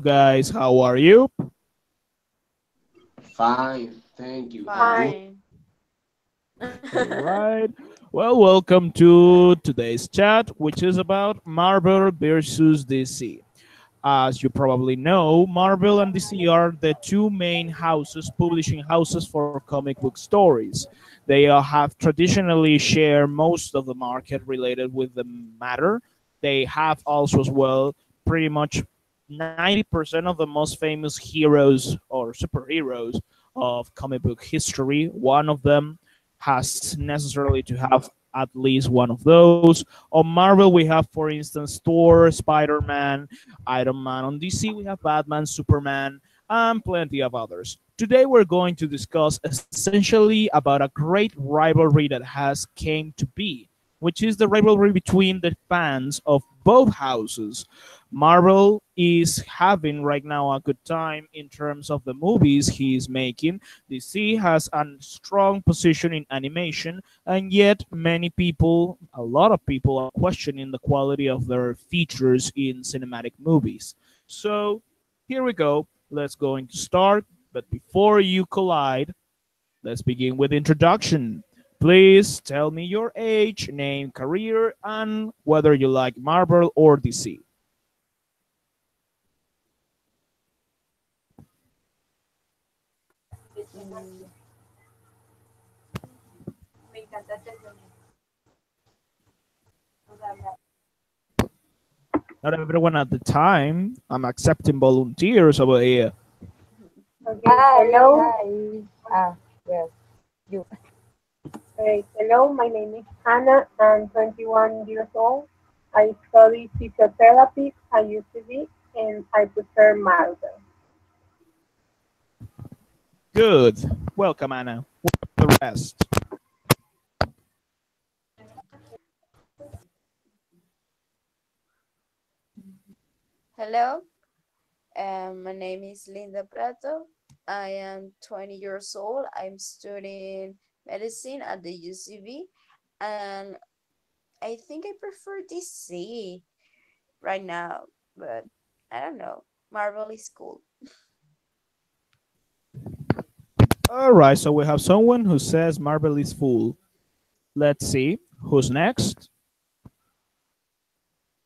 guys, how are you? Fine, thank you. And you? Fine. All right. Well, welcome to today's chat, which is about Marvel versus DC. As you probably know, Marvel and DC are the two main publishing houses for comic book stories. They have traditionally shared most of the market related with the matter. They have also, as well, pretty much 90% of the most famous heroes or superheroes of comic book history. One of them has necessarily to have at least one of those. On Marvel, we have, for instance, Thor, Spider Man, Iron Man. On DC, we have Batman, Superman, and plenty of others. Today, we're going to discuss essentially about a great rivalry that has came to be, which is the rivalry between the fans of both houses. Marvel is having right now a good time in terms of the movies he is making. DC has a strong position in animation, and yet many people, a lot of people, are questioning the quality of their features in cinematic movies. So here we go. Let's going to start. But before you collide, let's begin with introduction. Please tell me your age, name, career, and whether you like Marvel or DC. Mm, Not everyone at the time. I'm accepting volunteers over here. Okay, hello. Well, you. Hello, my name is Hannah. I'm 21 years old. I study physiotherapy at UCB and I prefer Marvel. Good. Welcome, Anna. Welcome the rest. Hello, my name is Linda Prato. I am 20 years old. I'm studying medicine at the UCB, and I think I prefer DC right now, but I don't know. Marvel is cool. All right, so we have someone who says Marvel is full. Let's see who's next.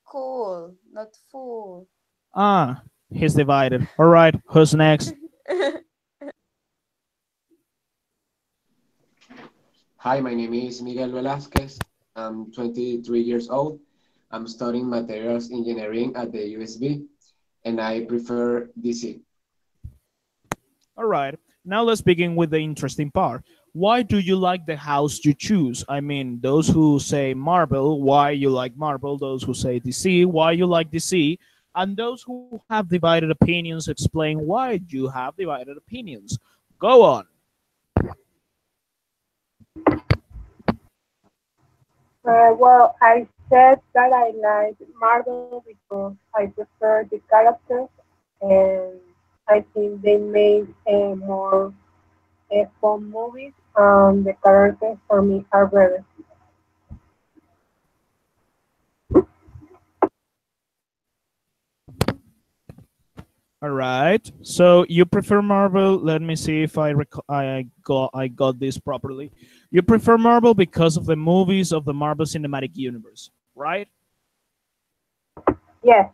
Cool, not full. Ah, he's divided. All right, who's next? Hi, my name is Miguel Velasquez. I'm 23 years old. I'm studying materials engineering at the USB, and I prefer DC. All right, now let's begin with the interesting part. Why do you like the house you choose? I mean, those who say Marvel, why you like Marvel? Those who say DC, why you like DC? And those who have divided opinions, explain why you have divided opinions. Go on. Well, I said that I like Marvel because I prefer the characters and I think they make more fun movies. The characters for me are better. All right. So you prefer Marvel? Let me see if I got this properly. You prefer Marvel because of the movies of the Marvel Cinematic Universe, right? Yes.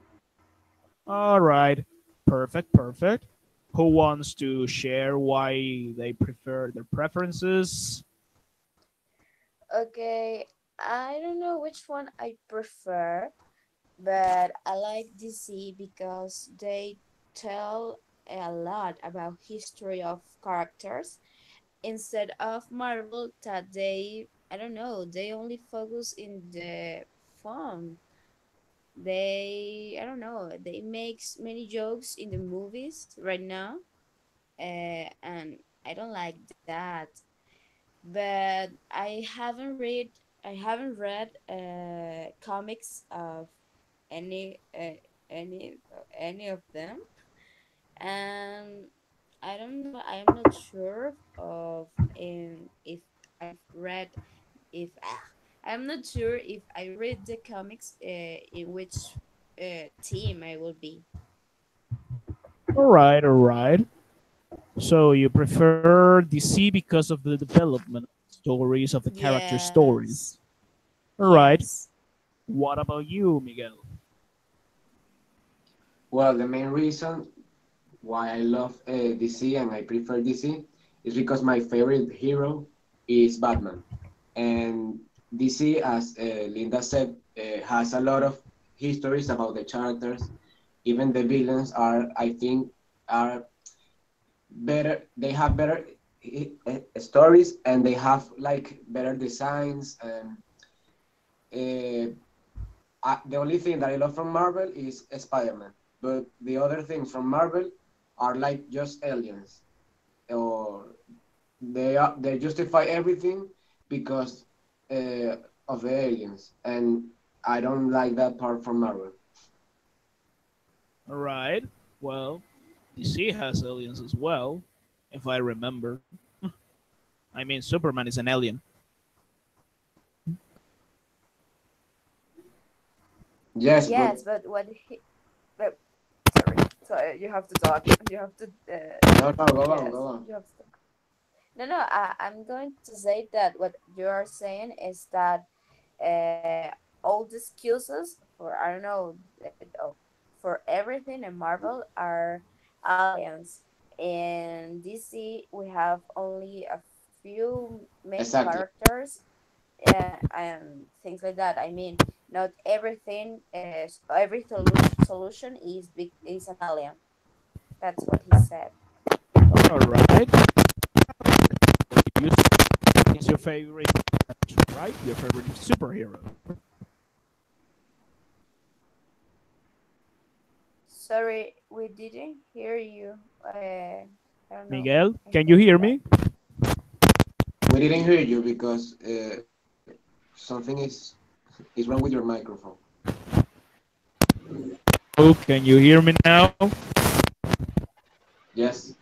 All right. Perfect. Perfect. Who wants to share why they prefer their preferences? Okay, I don't know which one I prefer, but I like DC because they tell a lot about history of characters instead of Marvel that they, I don't know, they only focus in the fun. They, I don't know, they make many jokes in the movies right now, and I don't like that. But I haven't read comics of any uh, any any of them, and I don't know. I am not sure of if I've read if I'm not sure if I read the comics in which team I will be. All right, all right. So you prefer DC because of the development stories of the character Yes. stories. All right. Yes. What about you, Miguel? Well, the main reason why I love DC and I prefer DC is because my favorite hero is Batman. And DC, as Linda said, has a lot of histories about the characters. Even the villains are, I think, are better. They have better stories and they have like better designs. And the only thing that I love from Marvel is Spider-Man. But the other things from Marvel are like just aliens, or they justify everything because of the aliens, and I don't like that part from Marvel. All right. Well, DC has aliens as well, if I remember. I mean, Superman is an alien. Yes, but Yes, but what he, but sorry, so you have to talk. You have to. no, no, go on, Yes, go on. you have to. No, no. I'm going to say that what you are saying is that all the excuses for I don't know for everything in Marvel are aliens. In DC, we have only a few main Exactly. characters and things like that. I mean, not everything is every solution is is an alien. That's what he said. All right. You said is your favorite, right? Your favorite superhero. Sorry, we didn't hear you. I don't know. Miguel, I can you think hear that. me? We didn't hear you because something is wrong with your microphone. Oh, can you hear me now? Yes.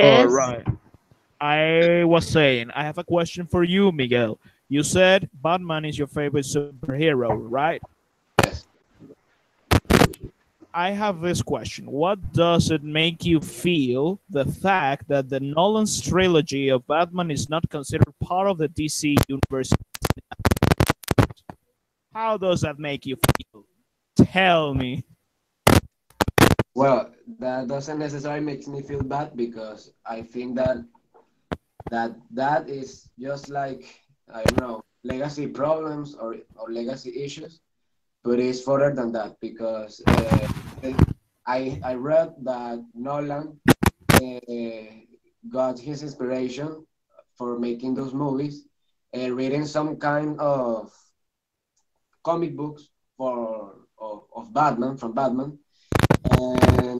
All Yes. right. I was saying, I have a question for you, Miguel. You said Batman is your favorite superhero, right? Yes. I have this question. What does it make you feel the fact that the Nolan's trilogy of Batman is not considered part of the DC universe? How does that make you feel? Tell me. Well, that doesn't necessarily makes me feel bad because I think that is just like, I don't know, legacy problems or legacy issues, but it's further than that because I read that Nolan uh, got his inspiration for making those movies reading some kind of comic books of Batman from Batman, and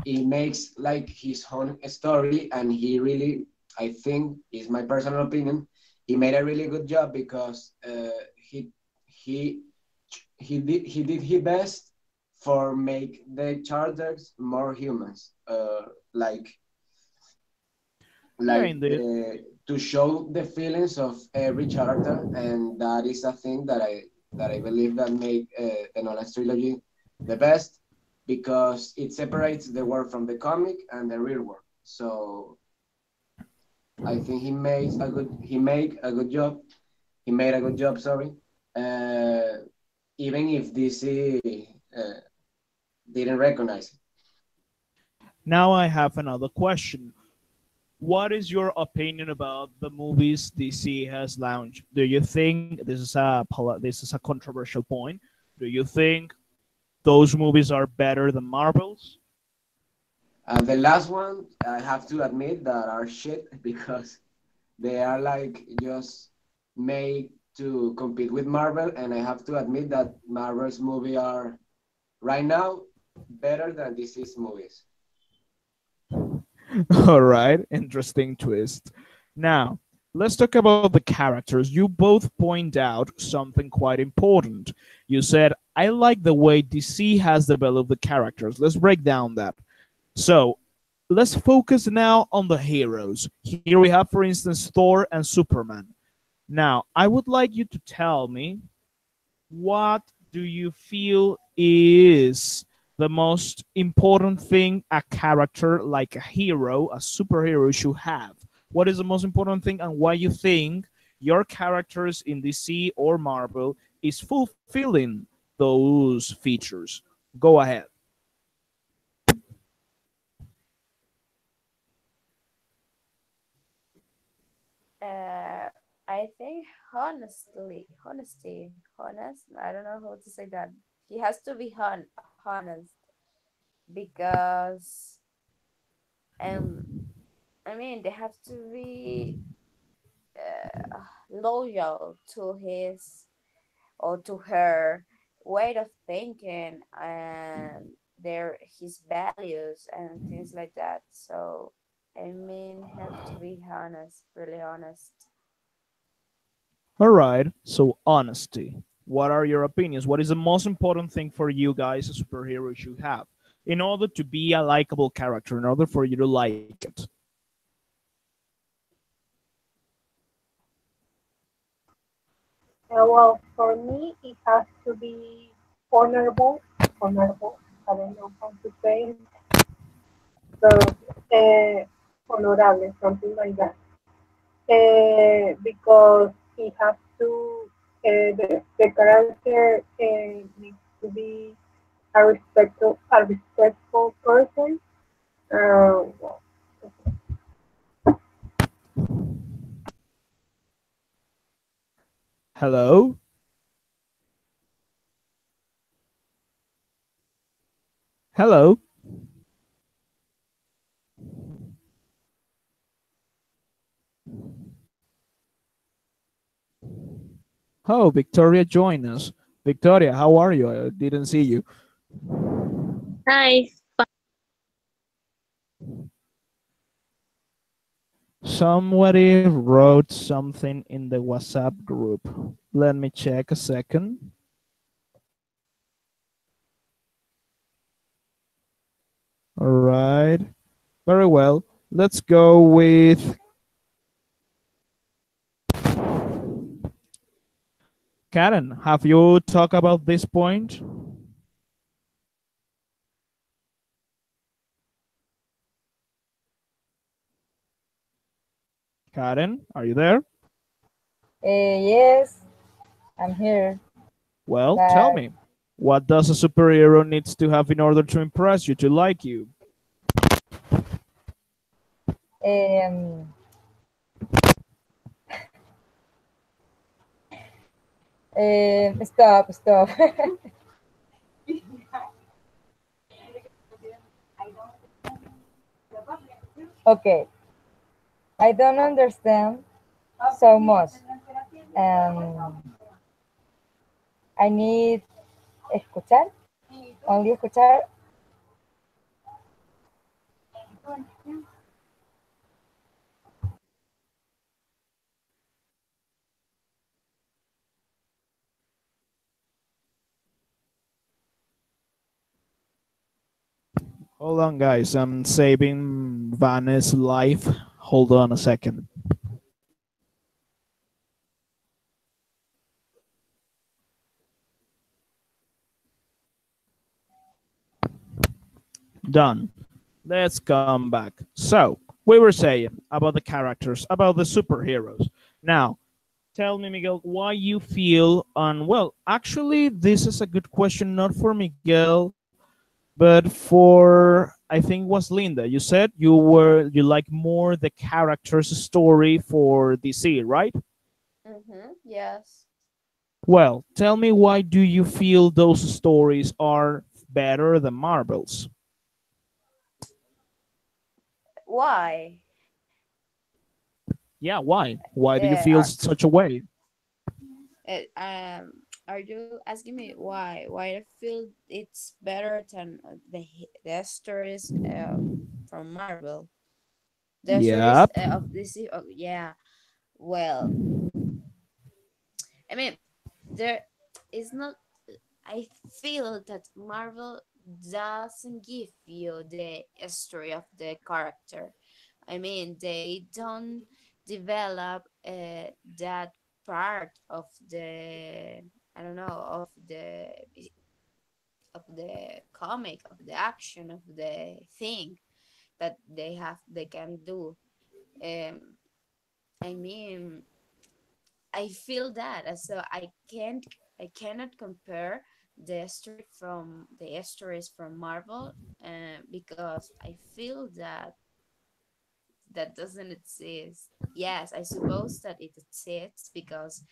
he makes like his own story, and he really, I think is my personal opinion, he made a really good job because he he did his best for make the characters more humans, like Yeah, like indeed. to show the feelings of every character, and that is a thing that I believe that make the Nolan trilogy the best because it separates the world from the comic and the real world. So I think he made a good job. Sorry, uh, even if DC uh, didn't recognize it. Now I have another question. What is your opinion about the movies DC has launched? Do you think this is a controversial point? Do you think those movies are better than Marvel's? The last one, I have to admit that are shit because they are like just made to compete with Marvel, and I have to admit that Marvel's movie are right now better than DC's movies. All right, interesting twist. Now, let's talk about the characters. You both point out something quite important. You said, I like the way DC has developed the characters. Let's break down that. So, let's focus now on the heroes. Here we have, for instance, Thor and Superman. Now, I would like you to tell me what do you feel is the most important thing a character like a hero, a superhero should have? What is the most important thing and why you think your characters in DC or Marvel is fulfilling those features? Go ahead. Uh, I think honest. I don't know how to say that. He has to be honest because, um, I mean, they have to be loyal to his or to her way of thinking and their his values and things like that. So, I mean, have to be honest, really honest. All right. So honesty. What are your opinions? What is the most important thing for you guys a superhero should have in order to be a likable character, in order for you to like it? Well, for me, it has to be honorable. Honorable. I don't know how to say it. So, honorable, something like that. Because he has to, the character needs to be a respectful person. Well, Hello? Hello? Oh, Victoria joined us. Victoria, how are you? I didn't see you. Hi. Somebody wrote something in the WhatsApp group. Let me check a second. All right. Very well. Let's go with Karen. Have you talked about this point? Karen, are you there? Yes, I'm here. Well, tell But me. What does a superhero needs to have in order to impress you, to like you? um, stop. Okay, I don't understand so much. Um, I need escuchar, only escuchar. Hold on, guys. I'm saving Vanessa's life. Hold on a second. Done. Let's come back. So, we were saying about the characters, about the superheroes. Now, tell me, Miguel, why you feel on. Well, actually, this is a good question, not for Miguel, but for I think was Linda. You said you like more the character's story for DC, right? Mm-hmm. Yes. Well, tell me why do you feel those stories are better than Marvel's? Why? Yeah, why? Why do you Uh, feel are, such a way? are you asking me why? Why I feel it's better than the stories from Marvel? The stories Yep. of DC? Oh, yeah. Well, I mean, there is not. I feel that Marvel doesn't give you the story of the character. I mean, they don't develop that part of the, I don't know, of the the comic, of the action, of the thing that they can do. Um, I mean, I feel that, so I cannot compare the story from the stories from Marvel, because I feel that that doesn't exist. Yes, I suppose that it exists because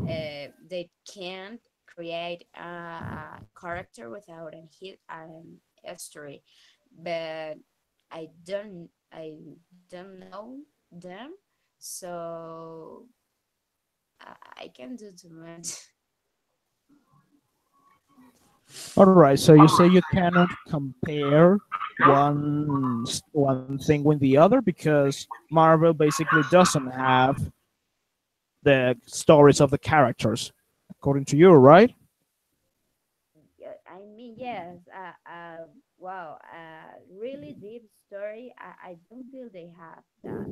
they can't create a character without a story, but I don't know them, so I can do too much. All right. So you say you cannot compare one thing with the other because Marvel basically doesn't have the stories of the characters, according to you, right? Yeah, I mean, yes. Wow. Really deep story. I don't feel they have that.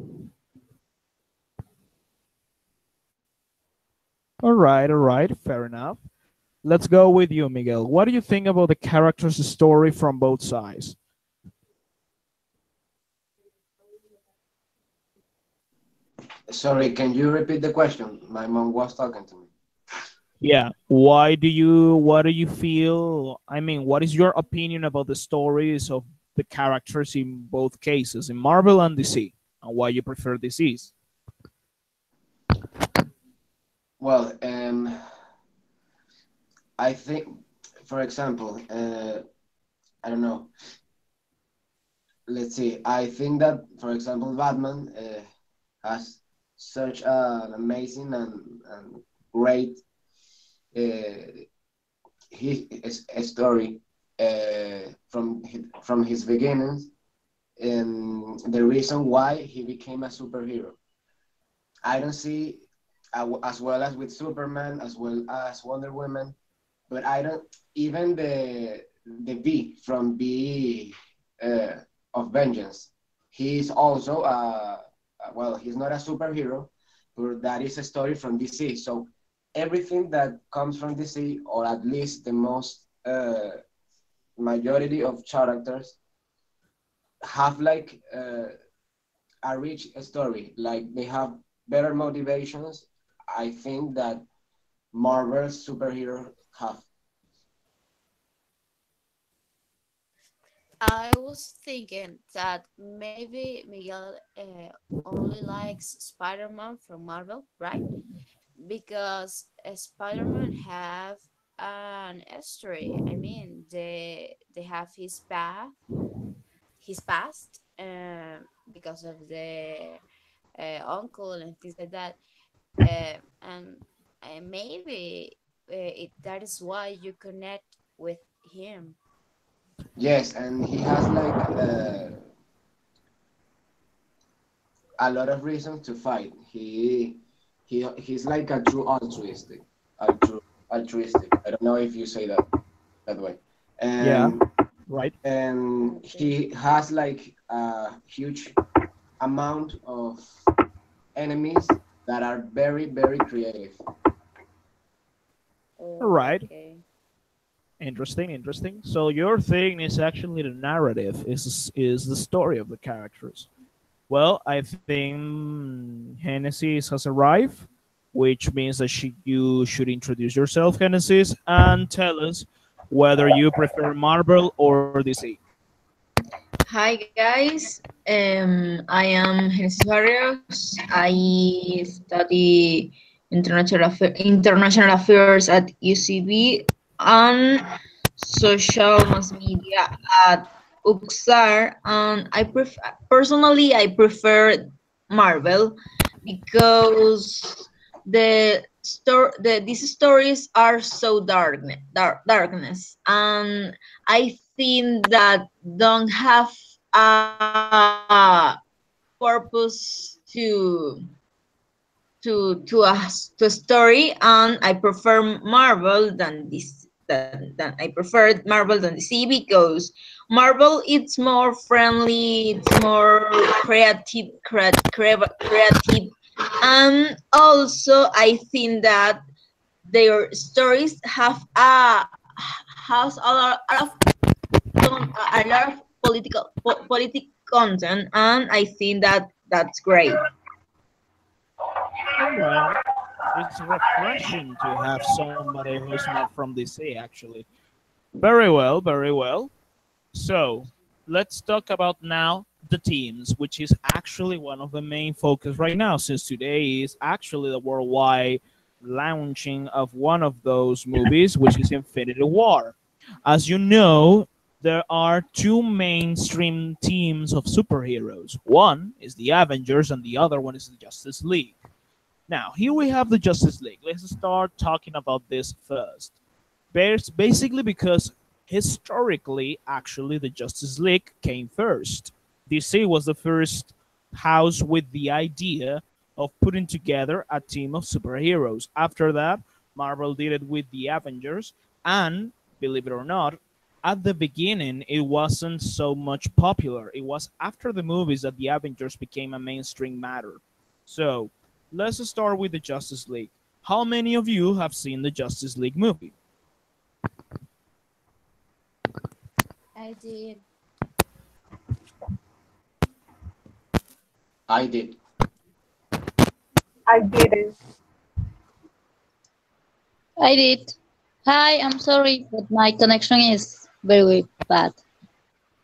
All right. Fair enough. Let's go with you, Miguel. What do you think about the characters' story from both sides? Sorry, can you repeat the question? My mom was talking to me. Yeah. What do you feel? I mean, what is your opinion about the stories of the characters in both cases, in Marvel and DC, and why you prefer DC's? Well, I think, for example, I don't know. Let's see. I think that, for example, Batman has such an amazing and great uh, a story from his beginnings and the reason why he became a superhero. I don't see, as well as with Superman, as well as Wonder Woman, but I don't even the V from V uh, of Vengeance. He's also well, he's not a superhero, but that is a story from DC. So everything that comes from DC, or at least the most majority of characters, have like a rich story. Like they have better motivations. I think that Marvel's superheroes have. I was thinking that maybe Miguel only likes Spider-Man from Marvel, right? Because Spider-Man have an history. I mean, they have his past, because of the uncle and things like that, and maybe that is why you connect with him. Yes, and he has like a lot of reasons to fight. He's like a true altruistic. I don't know if you say that way. Yeah. And Right. Okay. he has like a huge amount of enemies that are very creative. All right. Okay. Interesting. Interesting. So your thing is actually the narrative. Is the story of the characters. Well, I think Genesis has arrived, which means that you should introduce yourself, Genesis, and tell us whether you prefer Marvel or DC. Hi guys, I am Genesis Barrios. I study international affairs at UCB and social mass media at UXAR. And personally I prefer Marvel because these stories are so darkness, and I think that don't have a purpose to a story, and I prefer Marvel than this than I prefer Marvel than DC because Marvel it's more friendly, it's more creative, and also I think that their stories has a lot of politic content, and I think that that's great. All right. It's refreshing to have somebody who's not from DC, actually. Very well, very well. So let's talk about now the teams, which is actually one of the main focus right now, since today is actually the worldwide launching of one of those movies, which is Infinity War. As you know, there are two mainstream teams of superheroes. One is the Avengers, and the other one is the Justice League. Now, here we have the Justice League. Let's start talking about this first. Basically, because historically, actually, the Justice League came first. DC was the first house with the idea of putting together a team of superheroes. After that, Marvel did it with the Avengers, and believe it or not, at the beginning, it wasn't so much popular. It was after the movies that the Avengers became a mainstream matter. So, let's start with the Justice League. How many of you have seen the Justice League movie? I did. I did. I didn't. I did. Hi, I'm sorry, but my connection is very bad.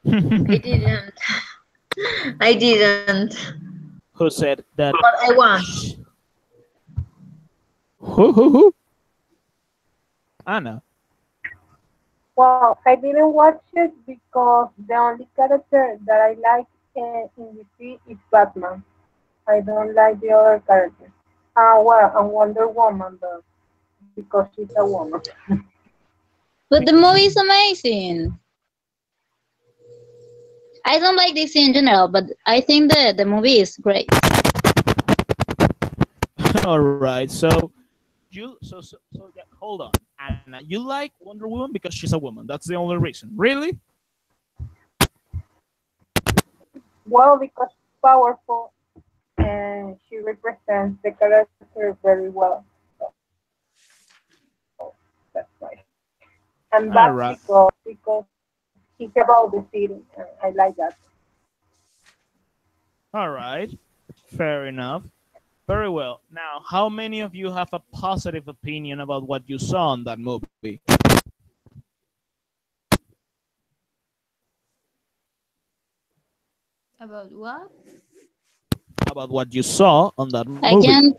I didn't. I didn't. Who said that? But I want. Who? Anna. Well, I didn't watch it because the only character that I like in DC is Batman. I don't like the other characters. Well, and Wonder Woman, but because she's a woman. But the Because movie she... is amazing. I don't like this in general, but I think the movie is great. All right. So yeah, hold on, Anna. You like Wonder Woman because she's a woman. That's the only reason. Really? Well, because she's powerful and she represents the character very well. So that's why. And All that's right. because it's about the city. I like that. All right. Fair enough. Very well. Now, how many of you have a positive opinion about what you saw in that movie? About what? About what you saw on that I movie? can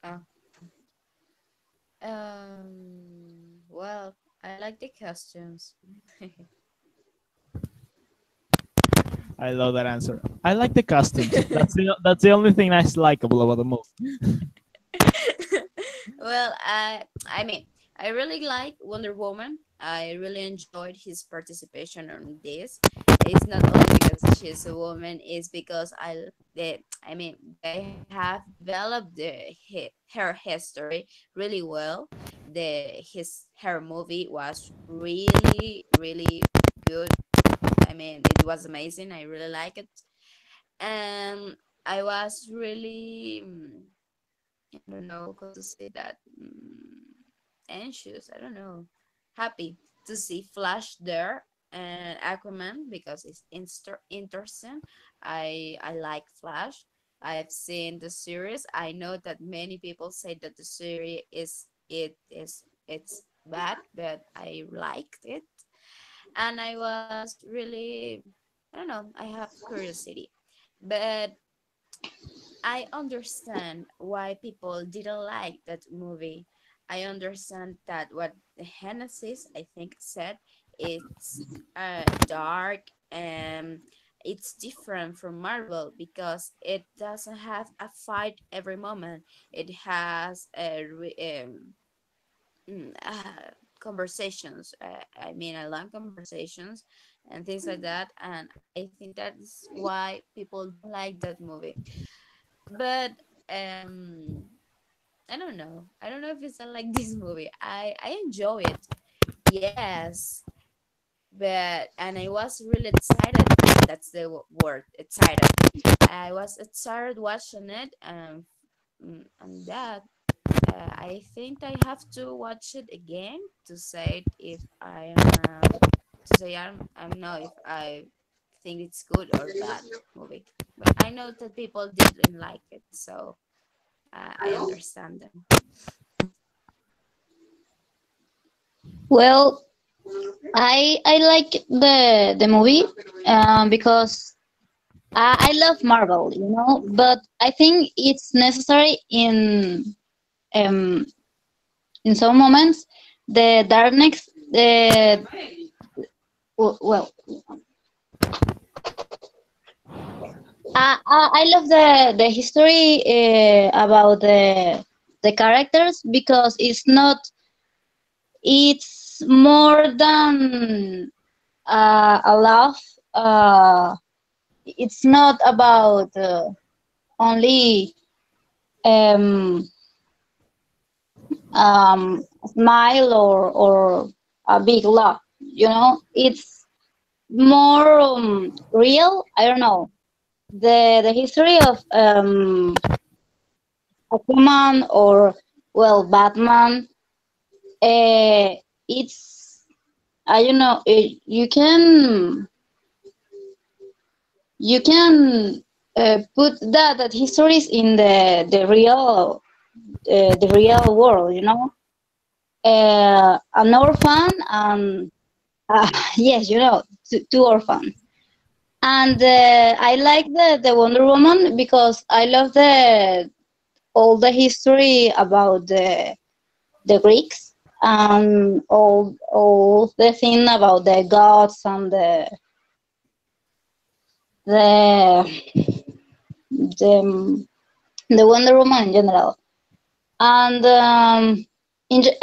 Oh. Well, I like the costumes. I love that answer. I like the costumes. That's the only thing that's likable about the movie. Well, I mean, I really like Wonder Woman. I really enjoyed his participation on this. It's not only because she's a woman, it's because I mean, they have developed her history really well. Her movie was really good. I mean, it was amazing. I really like it, and I was really I don't know how to say that. Anxious. I don't know. Happy to see Flash there and Aquaman because it's interesting. I like Flash. I've seen the series. I know that many people say that the series it's bad, but I liked it, and I was really I don't know. I have curiosity, but I understand why people didn't like that movie. I understand that what the Genesis, I think, said it's dark and it's different from Marvel because it doesn't have a fight every moment. It has conversations. I mean, I long conversations and things like that. And I think that's why people don't like that movie. But um I don't know. I don't know if it's like this movie. I enjoy it. Yes, but and I was really excited. That's the word, excited. I was excited watching it and that. I think I have to watch it again to say if I am to say I'm know if I think it's good or bad movie. But I know that people didn't like it, so I understand them. Well, I like the movie because I love Marvel, you know, but I think it's necessary um in some moments the darkness well I love the history about the characters because it's more than a love. It's not about only um, smile or a big love. You know, it's more real. I don't know the history of Aquaman or well Batman. It's I don't know. You can put that histories in the real world. You know, an orphan and yes, you know, two orphans. And I like the Wonder Woman because I love the all the history about the Greeks and all the thing about the gods and the the the Wonder Woman in general. And in ge-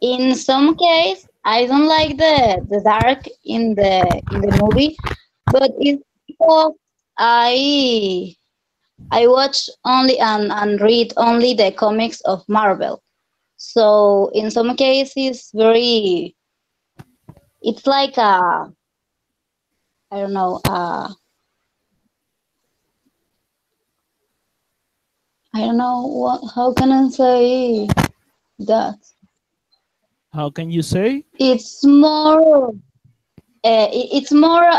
in some case, I don't like the dark in the movie, but it's because I I watch only and read only the comics of Marvel. So in some cases, it's like I don't know, I don't know how can I say that? How can you say? It's more, it's more,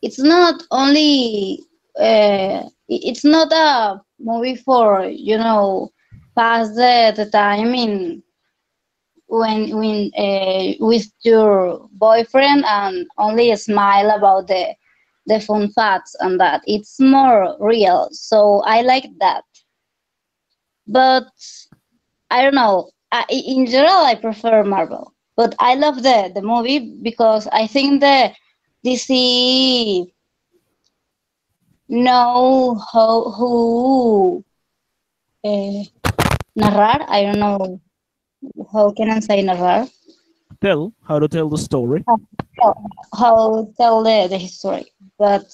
it's not only, it's not a movie for, you know, pass the time in when with your boyfriend and only smile about the fun facts and that it's more real, so I like that. But I don't know, in general I prefer Marvel, but I love the movie because I think the DC know how who uh, narrar. I don't know how can I say narrar. Tell how to tell the story. how, how tell the history. But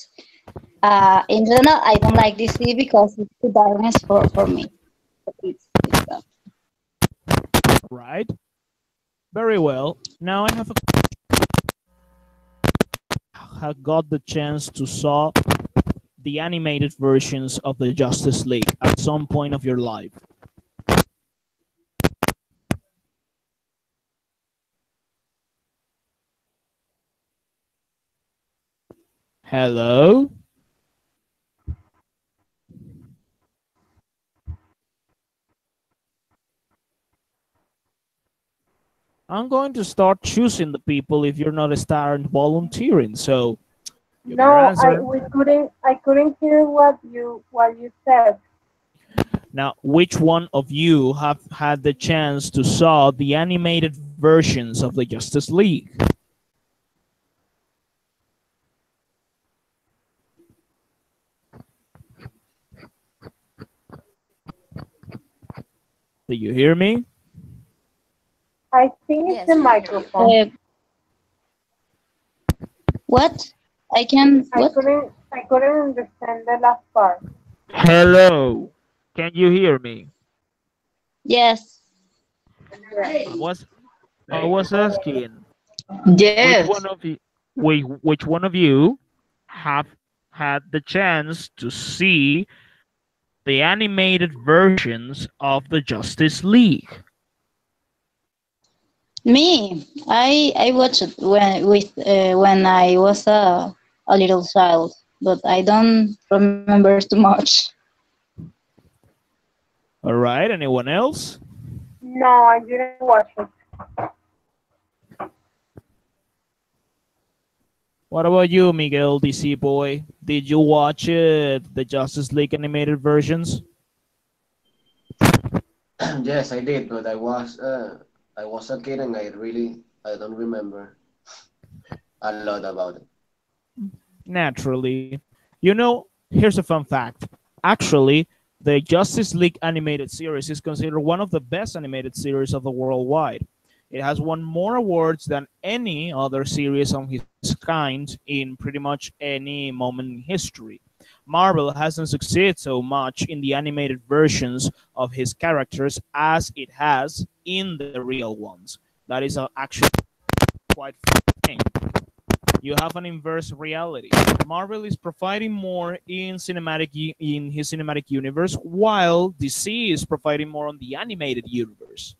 in general, I don't like DC because it's too darkness for me. It's that. Right. Very well. Now have got the chance to saw the animated versions of the Justice League at some point of your life. Hello? I'm going to start choosing the people if you're not starting volunteering. So you better No, answer. I couldn't hear what you said. Now, which one of you have had the chance to saw the animated versions of the Justice League? Do you hear me? I think it's the Yes, we hear you. microphone. What? I can what? I couldn't understand the last part. Hello. Can you hear me? Yes. Yeah. I was asking which Yes. one of you which one of you have had the chance to see the animated versions of the Justice League? Me, I watched it when I was a little child, but I don't remember too much. All right, anyone else? No, I didn't watch it. What about you, Miguel, DC boy? Did you watch it, the Justice League animated versions? Yes, I did, but I was a kid and I don't remember a lot about it. Naturally. You know, here's a fun fact. Actually, the Justice League animated series is considered one of the best animated series of the worldwide. It has won more awards than any other series of its kind in pretty much any moment in history. Marvel hasn't succeeded so much in the animated versions of his characters as it has in the real ones. That is actually quite funny. You have an inverse reality. Marvel is providing more in his cinematic universe, while DC is providing more on the animated universe.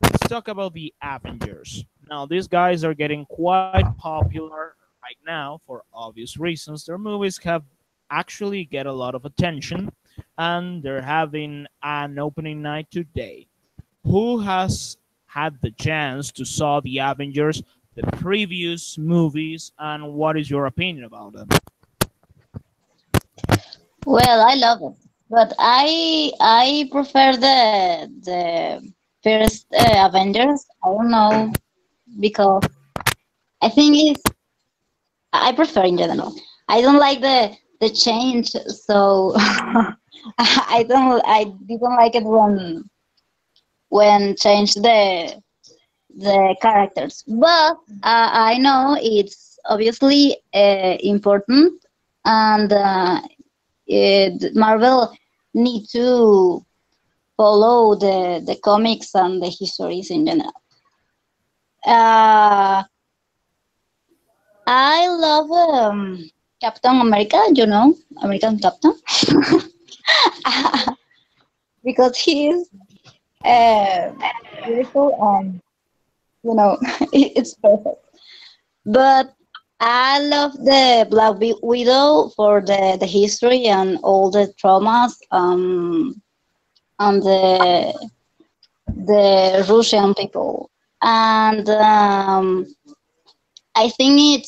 Let's talk about the Avengers. Now, these guys are getting quite popular right now for obvious reasons. Their movies have actually get a lot of attention, and they're having an opening night today. Who has had the chance to saw the Avengers, the previous movies, and what is your opinion about them? Well, I love it, but I prefer the first Avengers. I don't know because I think it's I prefer in general. I don't like the change, so I didn't like it when change the characters. But I know it's obviously important, and Marvel need to follow the comics and the histories in general. Uh, I love Captain America, American Captain, because he's uh, beautiful and it's perfect. But I love the Widow for the history and all the traumas and the Russian people. And I think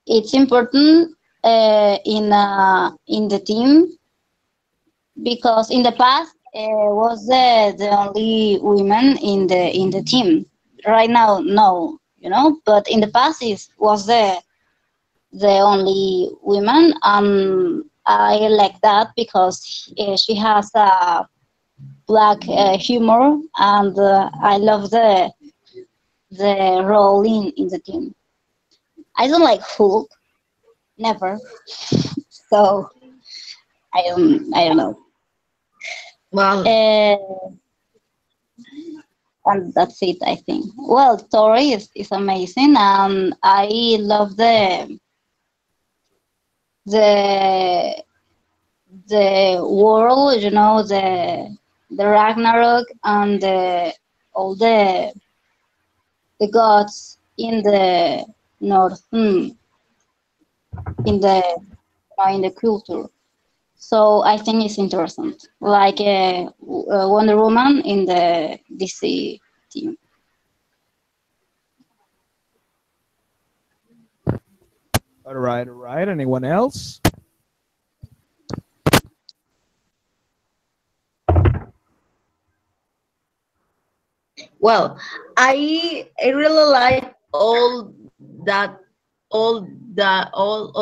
it's important in the team because in the past was the only women in the team. Right now, no, but in the past it was the only women. I like that because she has a black humor, and I love the role in the team. I don't like Hulk, never. So I don't know. Well, Uh, and that's it, I think. Well, Tori is amazing, and I love the the world, the Ragnarok and all the gods in the north, in the culture. So I think it's interesting, like Wonder Woman in the DC team. All right, all right. Anyone else? well, I really like that all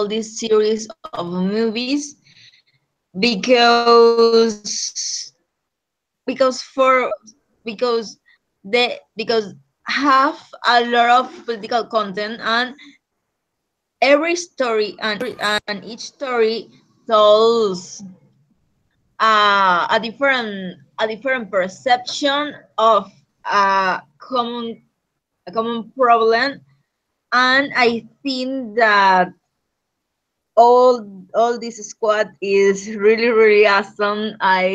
this series of movies because because because have a lot of political content, and every story and each story tells a different perception of a common problem. And I think that all this squad is really awesome. I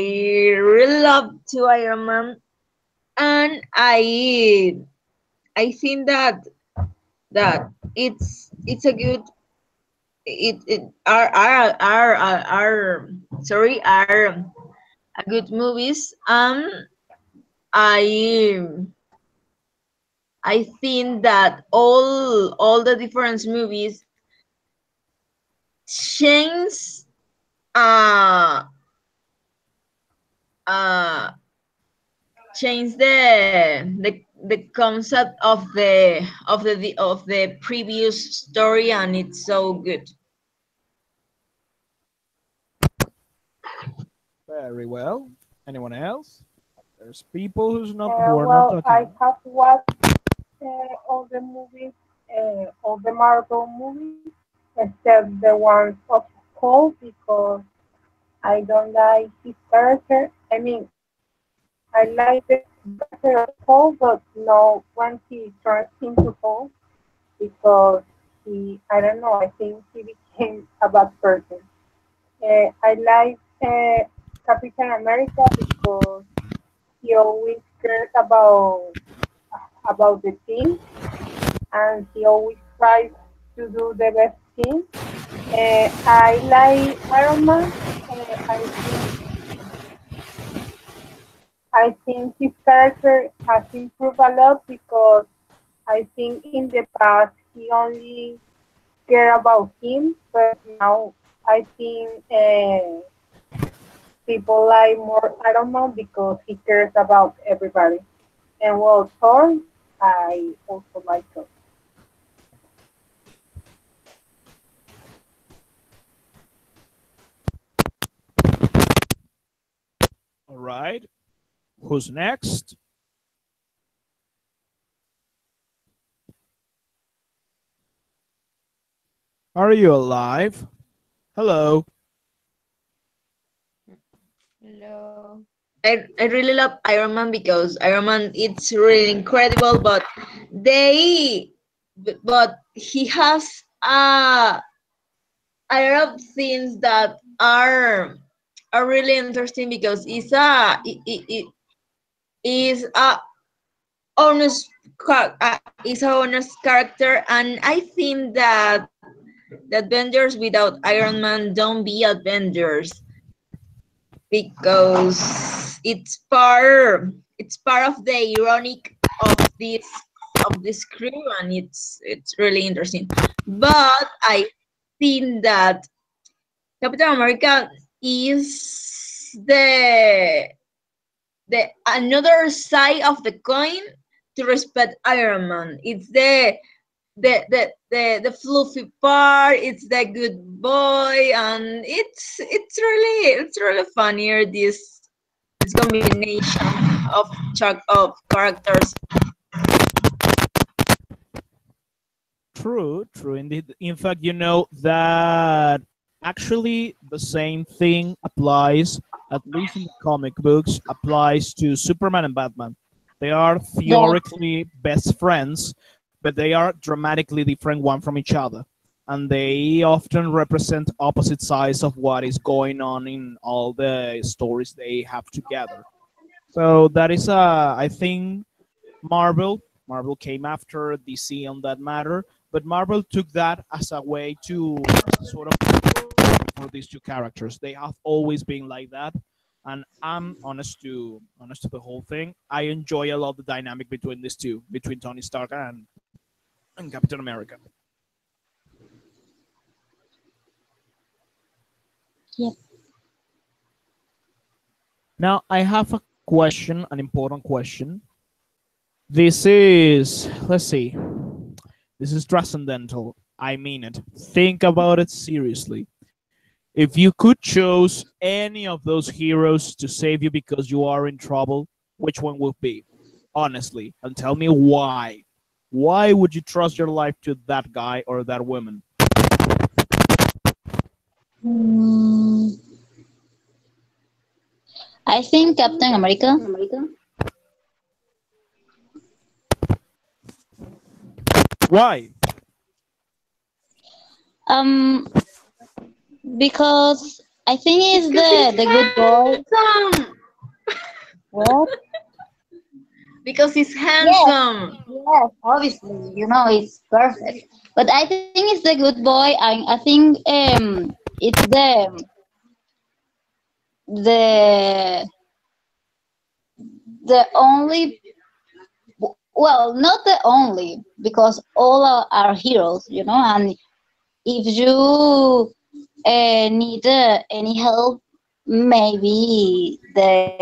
really love to Iron Man, and I think that it's a good it are sorry are a good movies. I I think that all the different movies change uh uh change the concept of the previous story, and it's so good. Very well. Anyone else? There's people who are not Well, I talking. have watched all the movies, all the Marvel movies, except the ones of Paul because I don't like his character. I mean, I like the character of Paul, but no when he turns into Paul because I don't know, I think he became a bad person. I like Captain America because he always cares about the team and he always tries to do the best thing. I like Iron Man. I think his character has improved a lot because I think in the past he only cared about him, but now I think people like more Iron Man because he cares about everybody. And well, Thor, I also like Thor. All right. Who's next? Are you alive? Hello. Hello. I really love Iron Man because Iron Man it's really incredible, they but he has a lot of things that are really interesting because it is a honest is a honest character, and I think that the Avengers without Iron Man don't be Avengers because it's part of the ironic of this crew, and it's really interesting. But I think that Captain America is the another side of the coin to respect Iron Man. It's the fluffy part, it's the good boy, and it's really funnier this combination of characters. True, true indeed. In fact, you know that actually the same thing applies, at least in the comic books, applies to Superman and Batman. They are Yeah. theoretically best friends, but they are dramatically different one from each other. And they often represent opposite sides of what is going on in all the stories they have together. So that is, I think, Marvel came after DC on that matter, but Marvel took that as a way to sort of for these two characters. They have always been like that, and I'm honest to the whole thing. I enjoy a lot the dynamic between these two, between Tony Stark and Captain America. Yep. Now I have a question, an important question. This is, let's see, this is transcendental. I mean it. Think about it seriously. If you could choose any of those heroes to save you because you are in trouble, which one would be? Honestly, and tell me why. Why would you trust your life to that guy or that woman? Mm, I think Captain America. Why? Um, because I think it's Because he's the good boy. handsome. What? Because he's Yes, handsome. yes, obviously, it's perfect. But I think it's the good boy, and I think it's the the only, well, not the only, because all are heroes, and if you need any help, maybe that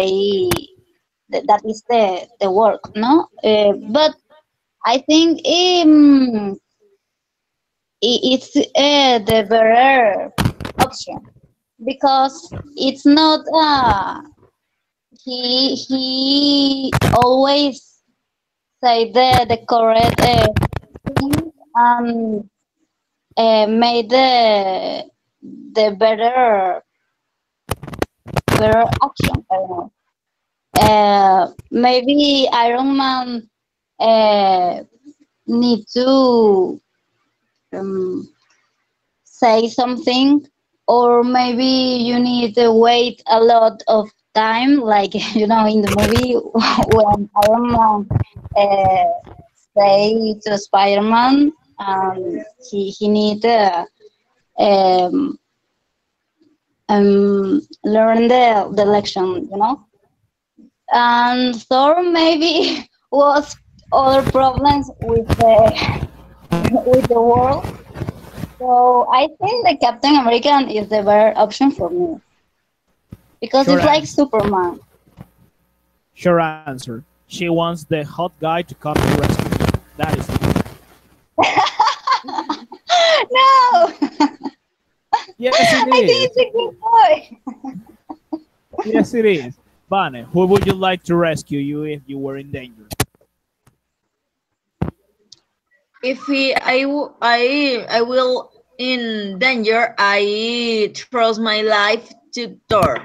is the work, no? But I think it's the better option, because it's not he always say the correct thing, and made the better action. I don't know. Maybe Iron Man uh, need to um, say something, or maybe you need to wait a lot of time, like in the movie when Iron Man uh, say to Spider-Man, he need um, learn the lesson, and Thor maybe was other problems with the with the world. So I think the Captain American is the better option for me, because Short it's like answer. Superman. Short answer. She wants the hot guy to come to rescue her. That is it. No, Yes, it I think is. it's a good boy. Yes, it is. Bane, who would you like to rescue you if you were in danger? If I will in danger, I trust my life to Thor.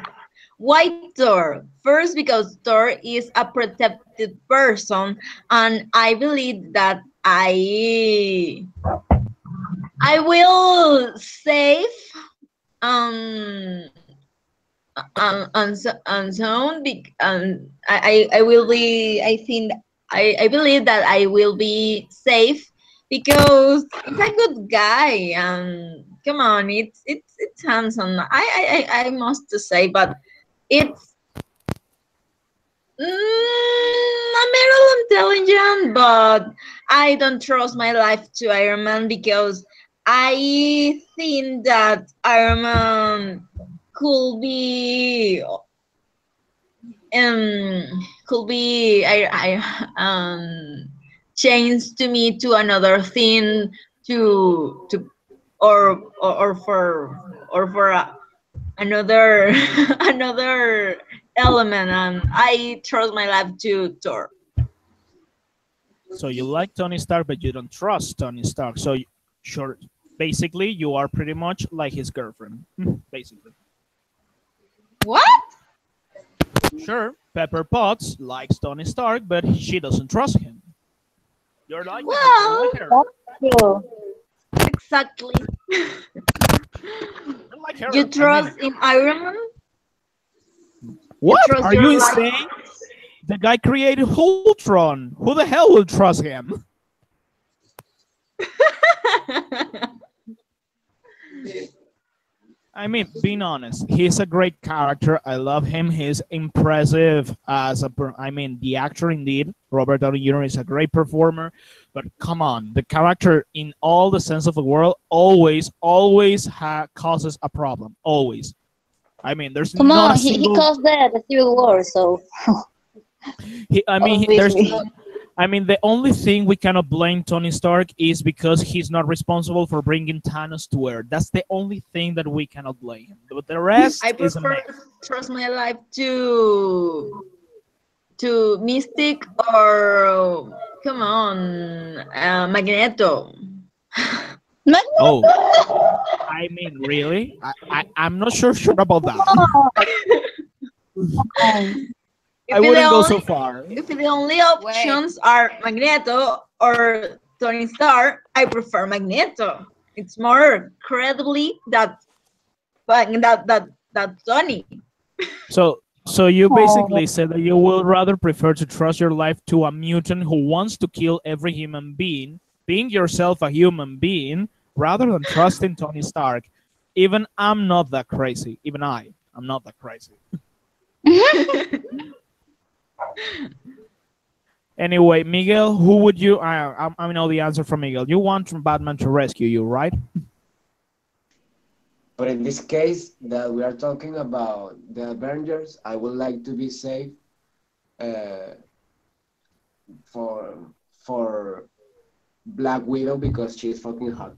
Why Thor? First, because Thor is a protected person, and I believe that I will save um and so on. I will be. I believe that I will be safe because it's a good guy. Come on, it's handsome. I must to say, but it's a little intelligent, but I don't trust my life to Iron Man because I think that Iron Man could be could be changed to me to another thing to or for another another element, and I trust my life to Thor. So you like Tony Stark, but you don't trust Tony Stark. So, sure, basically, you are pretty much like his girlfriend. Basically. What? Sure, Pepper Potts likes Tony Stark, but she doesn't trust him. You're Well, like her. That's true. exactly. You're like her. You I mean, trust in Iron Man? You what? trust Are you your life? insane? The guy created Ultron. Who the hell will trust him? I mean, being honest, he's a great character. I love him. He's impressive as I mean, the actor indeed. Robert Downey Jr. is a great performer, but come on, the character in all the sense of the word always causes a problem. Always. I mean, there's Come not a on, he single. caused the Civil War, so There's. obviously. I mean, the only thing we cannot blame Tony Stark is because he's not responsible for bringing Thanos to Earth. That's the only thing that we cannot blame him. But the I rest is a prefer mess. trust my life to Mystic or come on, Magneto. Oh, Magneto! I mean, really? I'm not sure about that. I If the wouldn't go so only far. if the only Wait, options are Magneto or Tony Stark, I prefer Magneto. It's more credibly that But that's Tony. So you Oh, basically said that you will rather prefer to trust your life to a mutant who wants to kill every human being yourself a human being, rather than trusting Tony Stark. Even I'm not that crazy. Even I'm not that crazy. Anyway, Miguel, who would you? I know the answer from Miguel. You want Batman to rescue you, right? But in this case that we are talking about the Avengers, I would like to be safe uh, for Black Widow because she's fucking hot.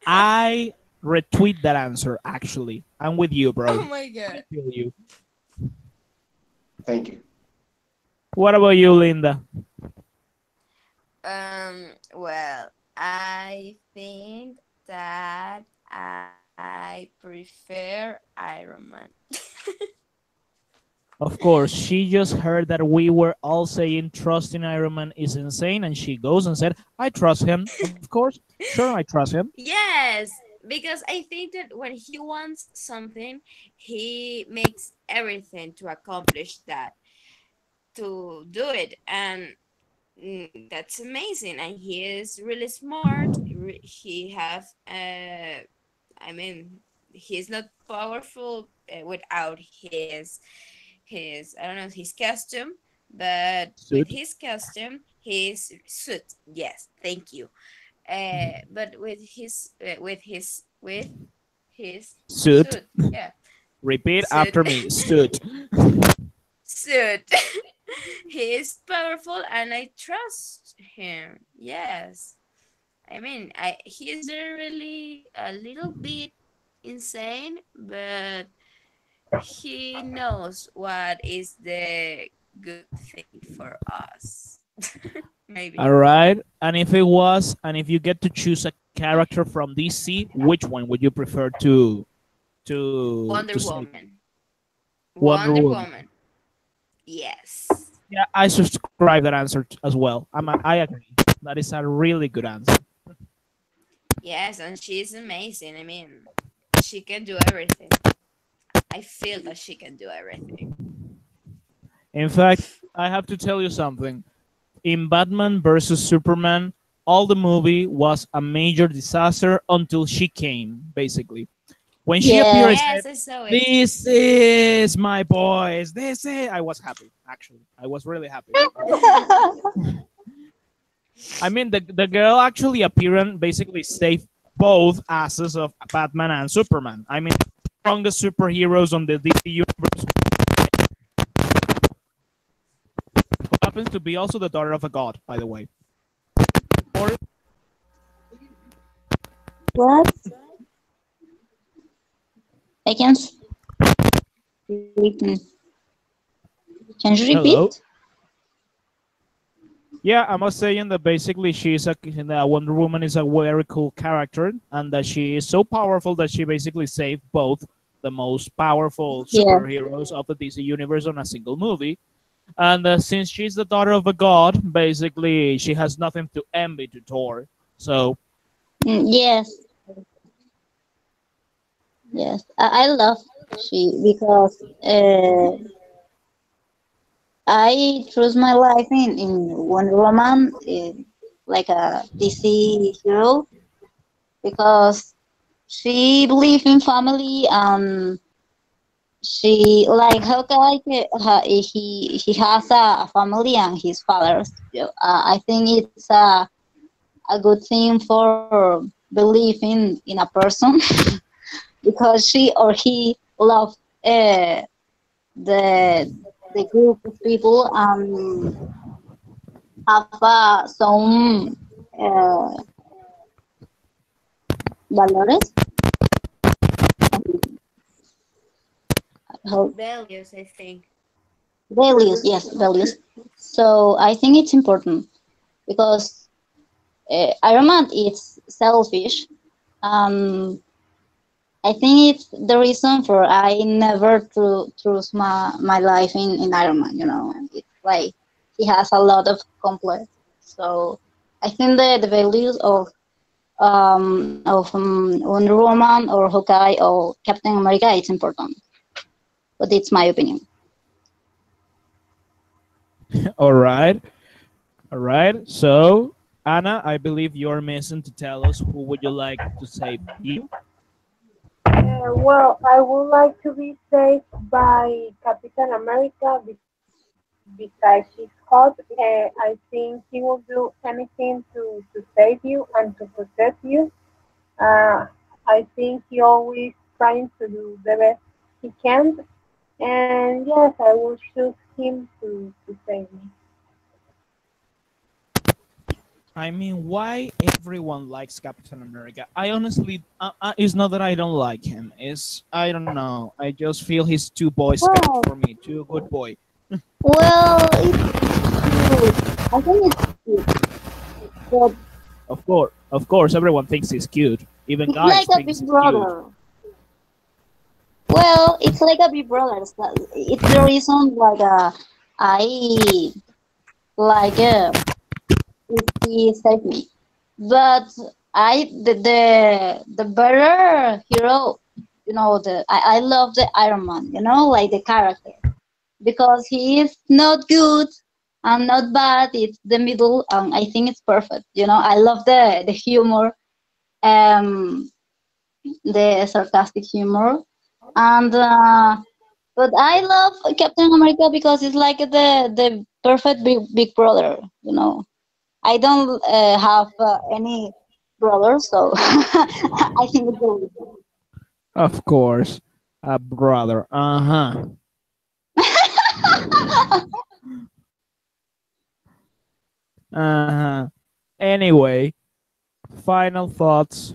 I retweet that answer. Actually, I'm with you, Oh bro. my I god. feel you. Thank you. What about you, Linda? Well, I think that I prefer Iron Man. Of course, she just heard that we were all saying trusting Iron Man is insane, and she goes and said, "I trust him." Of course, sure, I trust him. Yes, because I think that when he wants something, he makes everything to accomplish that, to do it. And that's amazing. And he is really smart. He have, I mean, he's not powerful without his I don't know, his costume, but with Suit, his costume, his suit. Yes, thank you. But with his suit. suit, yeah, Repeat suit, after me. Suit. suit. He is powerful, and I trust him. Yes, I mean, I he is really a little bit insane, but he knows what is the good thing for us. Maybe All right. And if you get to choose a character from DC, which one would you prefer to Wonder save? Woman. Wonder Wonder Woman. Woman. Yes. Yeah, I subscribe that answer as well. I agree. That is a really good answer. Yes, and she's amazing. I mean, she can do everything. I feel that she can do everything. In fact, I have to tell you something. In Batman versus Superman, all the movie was a major disaster until she came, basically. When she appeared Yes. and said, Yes, I saw it. "This is my boys. This is," I was happy, actually. I was really happy. I mean, the girl actually appeared and basically saved both asses of Batman and Superman. I mean, strongest superheroes on the DC universe, who happens to be also the daughter of a god, by the way. Or What? I can repeat. Can you hello. repeat? Yeah, I must saying that basically that Wonder Woman is a very cool character, and that she is so powerful that she basically saved both the most powerful Yeah. superheroes of the DC universe on a single movie. And since she's the daughter of a god, basically she has nothing to envy to Thor. So Yes. Yes. I love she because I choose my life in Wonder Woman, like a DC hero, because she believe in family and she like Hawkeye. He has a family and his father. So, I think it's a good thing for believe in a person because she or he love uh, the the group of people and have some uh, valores, how, Values, I think. values, yes, values. So I think it's important because Iron Man is selfish. Um, I think it's the reason for I never choose my life in Iron Man. You know, it's like he has a lot of complex. So I think the values Wonder Woman or Hawkeye or Captain America, it's important. But it's my opinion. All right. All right. So, Anna, I believe you're missing to tell us who would you like to save you? Well, I would like to be saved by Captain America because she's hot. I think he will do anything to save you and to protect you. Uh, I think he always trying to do the best he can. And yes, I will choose him to save me. I mean, why everyone likes Captain America? I honestly, it's not that I don't like him. It's I don't know. I just feel he's too Boy Scout Well, for me, too good boy. it's cute. I think it's cute. But Of course, everyone thinks he's cute. Even it's like guys a thinks big he's cute. brother. Well, it's like a big brother. It's the reason like I like if he saved me. But the better hero, I love the Iron Man, like the character because he is not good and not bad. It's the middle, and I think it's perfect. I love the humor, um, the sarcastic humor, and but I love Captain America because it's like the perfect big brother. I don't have any brothers, so I think it's the reason. Of course, a brother. Uh huh. Uh huh. Anyway, final thoughts.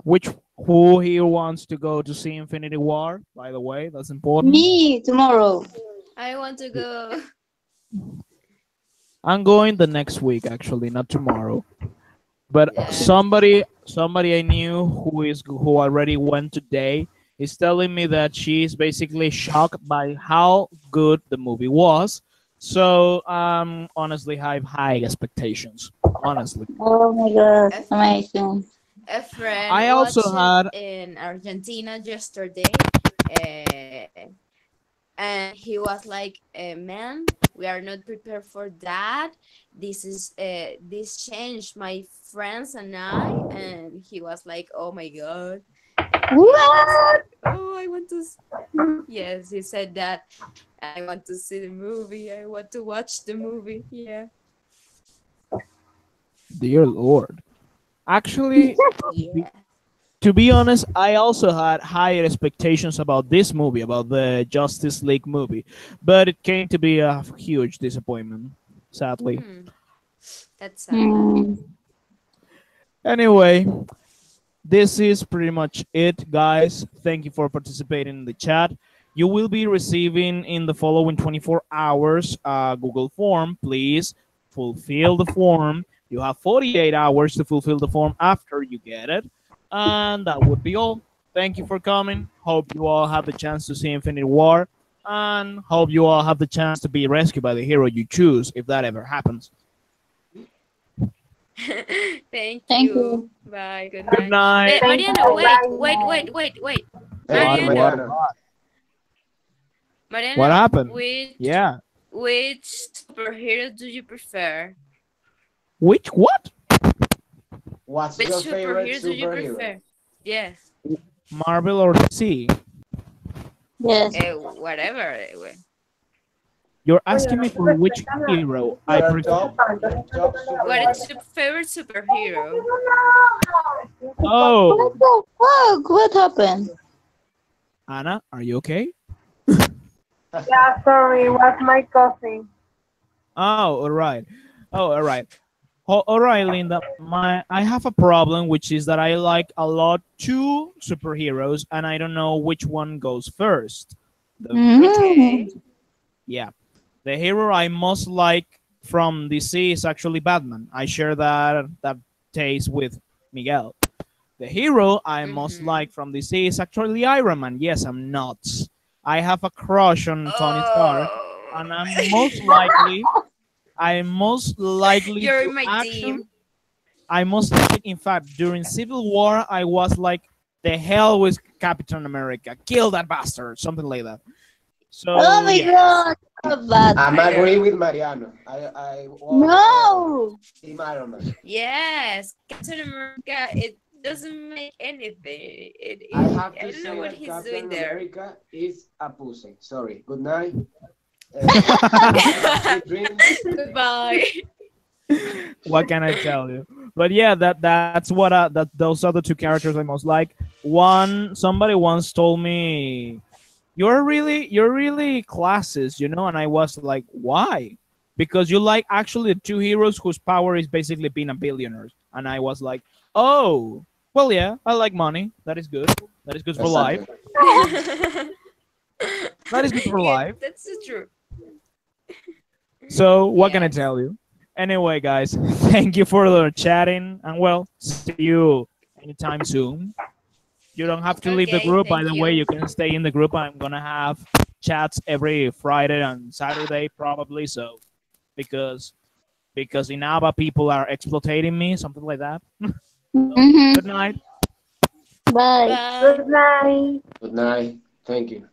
Which who here wants to go to see Infinity War? By the way, that's important. Me tomorrow. I want to go. I'm going the next week, actually, not tomorrow. But Yeah. somebody I knew who already went today is telling me that she's basically shocked by how good the movie was. So honestly have high expectations. Honestly. Oh my god, A, amazing. a friend I also watched it had in Argentina yesterday. Uh, and he was like, man, we are not prepared for that. This changed my friends and I. And he was like, oh my god. And I was What? like, oh, I want to yes, he said that. I want to see the movie. I want to watch the movie. Yeah. dear Lord. Actually, Yeah. to be honest, I also had higher expectations about this movie, about the Justice League movie, but it came to be a huge disappointment, sadly. Hmm. That's sad. Hmm. Anyway, this is pretty much it, guys. Thank you for participating in the chat. You will be receiving in the following 24 hours a Google form. Please fulfill the form. You have 48 hours to fulfill the form after you get it. And that would be all. Thank you for coming. Hope you all have the chance to see Infinity War. And hope you all have the chance to be rescued by the hero you choose if that ever happens. Thank Thank you. you. Bye. Good Good night. night. Thank Mariana, you. wait, Bye. wait, wait, wait, wait. Thank What, you, what, Mariana, Mariana. what? What Mariana, happened? which Yeah. which superhero do you prefer? Which what? What's Which your favorite superhero do you superhero? prefer? Yes. Marvel or DC? Yes. Whatever. You're Oye, asking no me se for which respetan a hero I What are prefer. top What is superheroes? your favorite superhero? Oh, What the fuck? What happened? Anna, are you okay? Yeah, sorry, it was my cousin. Oh, all right. Oh, all right. All right, Linda. I have a problem, which is that I like a lot two superheroes, and I don't know which one goes first. Mm. Okay. Yeah, the hero I most like from DC is actually Batman. I share that taste with Miguel. The hero I most Mm-hmm. like from DC is actually Iron Man. Yes, I'm nuts. I have a crush on Tony Stark, Oh. and I'm most likely You're to in my action. team. I must admit, in fact, during Civil War, I was like, the hell with Captain America, kill that bastard, something like that. Oh So my yes. god, so bad. I'm I agree know. with Mariano. I was No. Team Iron Man. Yes, Captain America. It doesn't make anything. I have I to don't know say what that he's doing Captain there. America is a pussy. Sorry. Good night. Have sweet dreams. Goodbye. What can I tell you? But yeah, that's what those are the two characters I most like. One, somebody once told me, you're really classist, you know, and I was like, why? Because you like actually the two heroes whose power is basically being a billionaire, and I was like, oh, well, yeah, I like money. That is good. That is good for life. Exactly. That is good for Yeah, life. that's so true. So what can I Yes. tell you? Anyway, guys, thank you for the chatting, and well, see you anytime soon. You don't have to leave the Okay, group. By thank the way, you. you can stay in the group. I'm gonna have chats every Friday and Saturday probably. So because in AVAA people are exploiting me, something like that. So Mm-hmm. good night. Bye. Bye. Good night. Good night. Thank you.